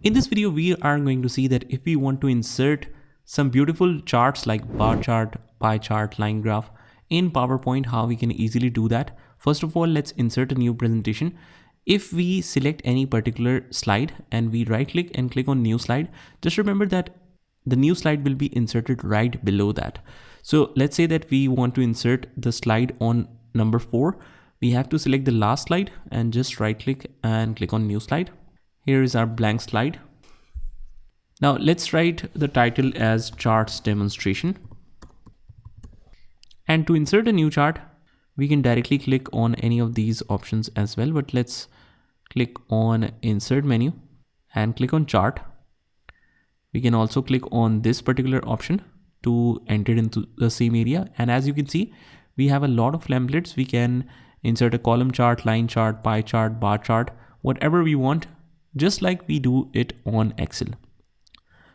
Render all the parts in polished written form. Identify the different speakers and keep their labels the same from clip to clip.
Speaker 1: In this video, we are going to see that if we want to insert some beautiful charts like bar chart, pie chart, line graph in PowerPoint, how we can easily do that. First of all, let's insert a new presentation. If we select any particular slide and we right click and click on new slide, just remember that the new slide will be inserted right below that. So let's say that we want to insert the slide on number 4. We have to select the last slide and just right click and click on new slide. Here is our blank slide. Now let's write the title as charts demonstration. And to insert a new chart, we can directly click on any of these options as well, but let's click on insert menu and click on chart. We can also click on this particular option to enter into the same area. And as you can see, we have a lot of templates. We can insert a column chart, line chart, pie chart, bar chart, whatever we want, just like we do it on Excel.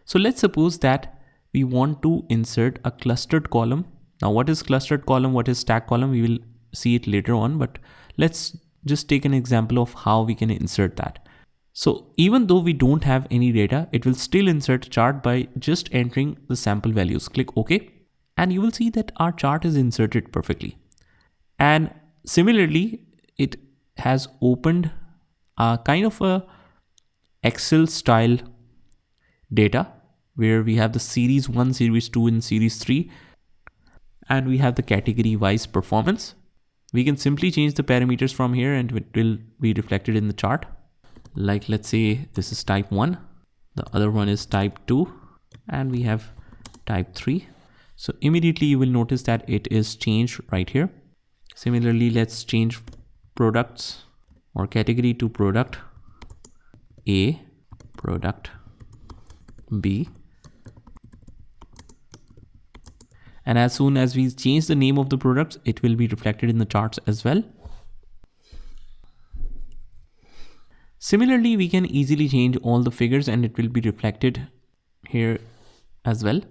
Speaker 1: So let's suppose that we want to insert a clustered column. Now what is clustered column? What is stack column? We will see it later on, but let's just take an example of how we can insert that. So even though we don't have any data, it will still insert a chart by just entering the sample values. Click OK, and you will see that our chart is inserted perfectly. And similarly, it has opened a kind of a Excel style data where we have the series 1, series 2 and series 3, and we have the category wise performance. We can simply change the parameters from here and it will be reflected in the chart. Like let's say this is type 1, the other one is type 2, and we have type 3. So immediately you will notice that it is changed right here. Similarly, let's change products or category to product A, product B. And as soon as we change the name of the products, it will be reflected in the charts as well. Similarly, we can easily change all the figures and it will be reflected here as well.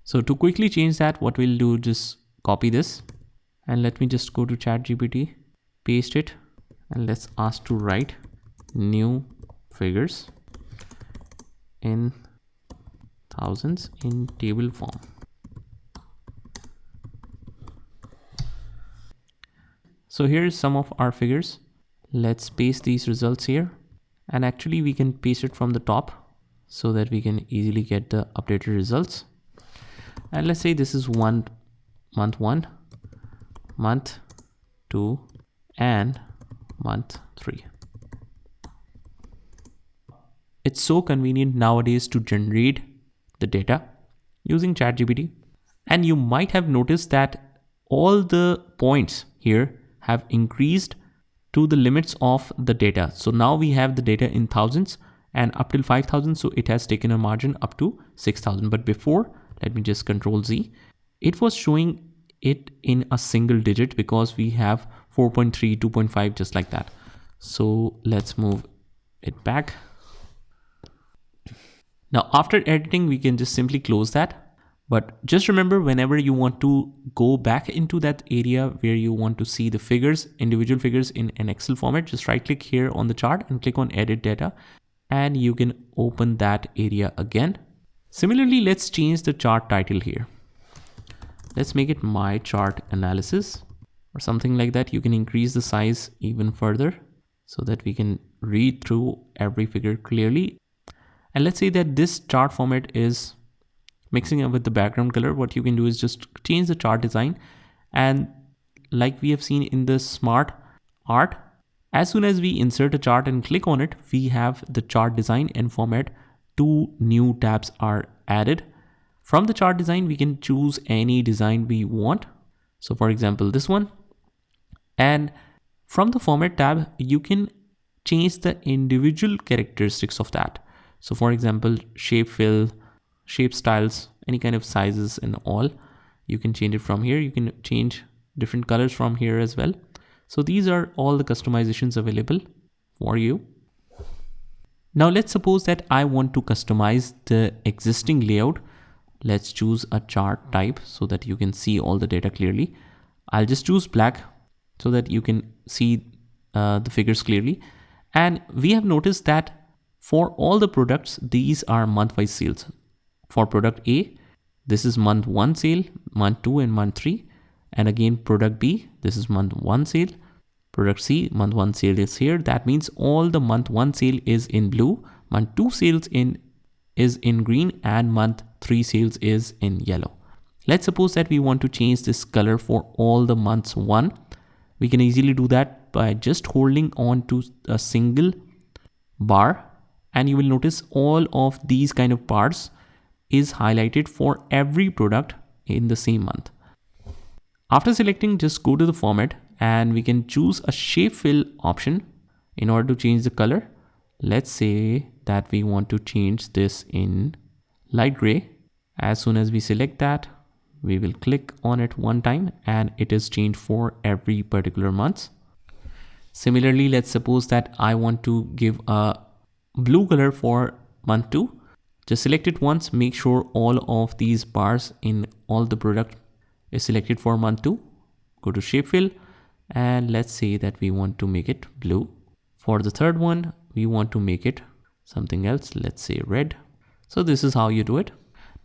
Speaker 1: So to quickly change that, what we'll do, just copy this and let me just go to ChatGPT, paste it, and let's ask to write new figures in thousands in table form. So here's some of our figures. Let's paste these results here. And actually we can paste it from the top so that we can easily get the updated results. And let's say this is month 1, month 2, and month 3. It's so convenient nowadays to generate the data using ChatGPT. And you might have noticed that all the points here have increased to the limits of the data. So now we have the data in thousands and up till 5,000. So it has taken a margin up to 6,000. But before, let me just Control Z. It was showing it in a single digit because we have 4.3, 2.5, just like that. So let's move it back. Now after editing, we can just simply close that. But just remember, whenever you want to go back into that area where you want to see the figures, individual figures in an Excel format, just right click here on the chart and click on edit data, and you can open that area again. Similarly, let's change the chart title here. Let's make it my chart analysis or something like that. You can increase the size even further so that we can read through every figure clearly. And let's say that this chart format is mixing up with the background color. What you can do is just change the chart design, and like we have seen in the smart art, as soon as we insert a chart and click on it, we have the chart design and format. 2 new tabs are added. From the chart design, we can choose any design we want. So for example, this one. And from the format tab, you can change the individual characteristics of that. So for example, shape fill, shape styles, any kind of sizes and all, you can change it from here. You can change different colors from here as well. So these are all the customizations available for you. Now let's suppose that I want to customize the existing layout. Let's choose a chart type so that you can see all the data clearly. I'll just choose black so that you can see the figures clearly. And we have noticed that For all the products, these are month-wise sales. For product A, this is month 1 sale, month 2 and month 3. And again, product B, this is month 1 sale. Product C, month 1 sale is here. That means all the month 1 sale is in blue, month 2 sales is in green, and month 3 sales is in yellow. Let's suppose that we want to change this color for all the months 1. We can easily do that by just holding on to a single bar, and you will notice all of these kind of bars is highlighted for every product in the same month. After selecting, just go to the format and we can choose a shape fill option in order to change the color. Let's say that we want to change this in light gray. As soon as we select that, we will click on it one time and it is changed for every particular month. Similarly, let's suppose that I want to give a blue color for month 2. Just select it once, make sure all of these bars in all the product is selected for month 2. Go to shape fill and let's say that we want to make it blue. For the third one, we want to make it something else. Let's say red. So this is how you do it.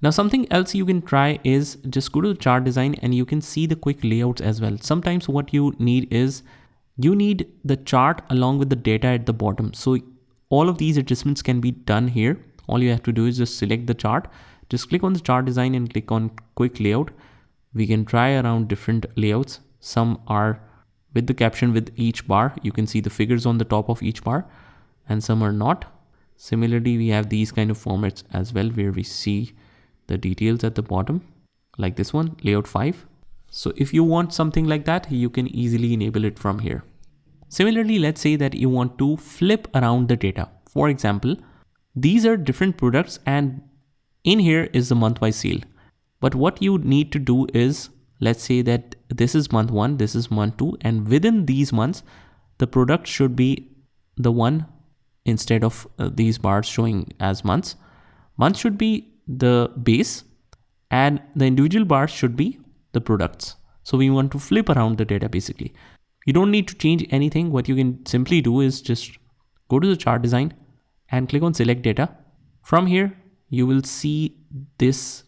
Speaker 1: Now something else you can try is just go to the chart design and you can see the quick layouts as well. Sometimes what you need is you need the chart along with the data at the bottom. So all of these adjustments can be done here. All you have to do is just select the chart, just click on the chart design and click on quick layout. We can try around different layouts. Some are with the caption with each bar. You can see the figures on the top of each bar and some are not. Similarly, we have these kind of formats as well where we see the details at the bottom like this one, layout 5. So if you want something like that, you can easily enable it from here. Similarly, let's say that you want to flip around the data. For example, these are different products and in here is the month-wise sale. But what you need to do is, let's say that this is month 1, this is month 2, and within these months, the product should be the one instead of these bars showing as months. Month should be the base and the individual bars should be the products. So we want to flip around the data basically. You don't need to change anything. What you can simply do is just go to the chart design and click on select data. From here, you will see this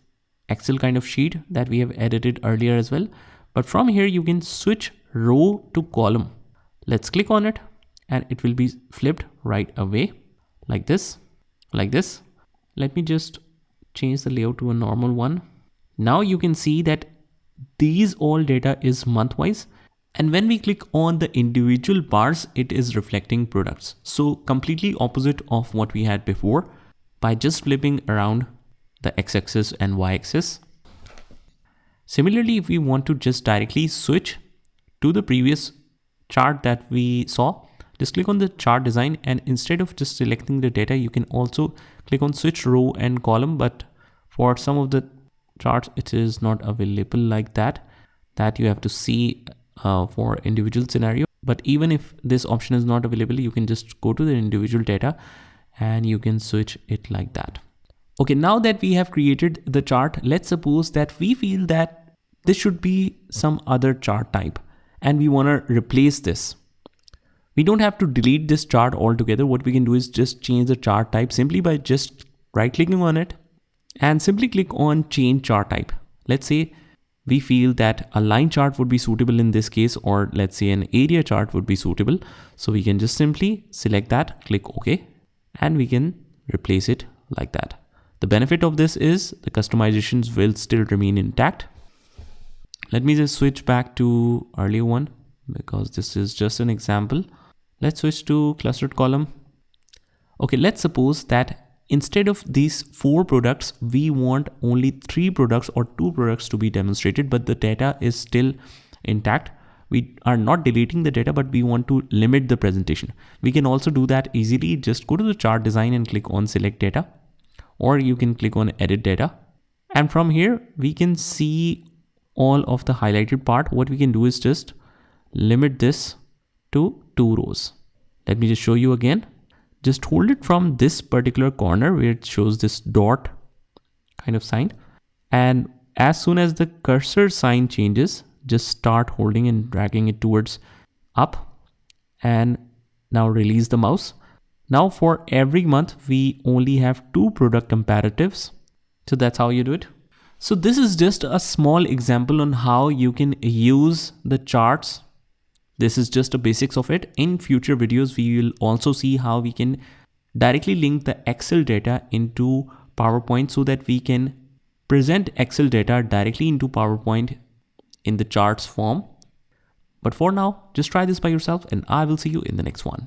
Speaker 1: Excel kind of sheet that we have edited earlier as well. But from here, you can switch row to column. Let's click on it and it will be flipped right away like this, like this. Let me just change the layout to a normal one. Now you can see that these all data is month-wise. And when we click on the individual bars, it is reflecting products. So completely opposite of what we had before by just flipping around the x-axis and y-axis. Similarly, if we want to just directly switch to the previous chart that we saw, just click on the chart design and instead of just selecting the data, you can also click on switch row and column. But for some of the charts, it is not available like that you have to see for individual scenario. But even if this option is not available, you can just go to the individual data and you can switch it like that. Okay, now that we have created the chart, let's suppose that we feel that this should be some other chart type and we want to replace this. We don't have to delete this chart altogether. What we can do is just change the chart type simply by just right clicking on it and simply click on change chart type. Let's say we feel that a line chart would be suitable in this case, or let's say an area chart would be suitable. So we can just simply select that, click OK, and we can replace it like that. The benefit of this is the customizations will still remain intact. Let me just switch back to earlier one because this is just an example. Let's switch to clustered column. Okay, let's suppose that instead of these 4 products, we want only 3 products or 2 products to be demonstrated, but the data is still intact. We are not deleting the data, but we want to limit the presentation. We can also do that easily. Just go to the chart design and click on select data, or you can click on edit data. And from here, we can see all of the highlighted part. What we can do is just limit this to 2 rows. Let me just show you again. Just hold it from this particular corner where it shows this dot kind of sign. And as soon as the cursor sign changes, just start holding and dragging it towards up and now release the mouse. Now for every month, we only have 2 product comparatives. So that's how you do it. So this is just a small example on how you can use the charts. This is just the basics of it. In future videos, we will also see how we can directly link the Excel data into PowerPoint so that we can present Excel data directly into PowerPoint in the charts form. But for now, just try this by yourself and I will see you in the next one.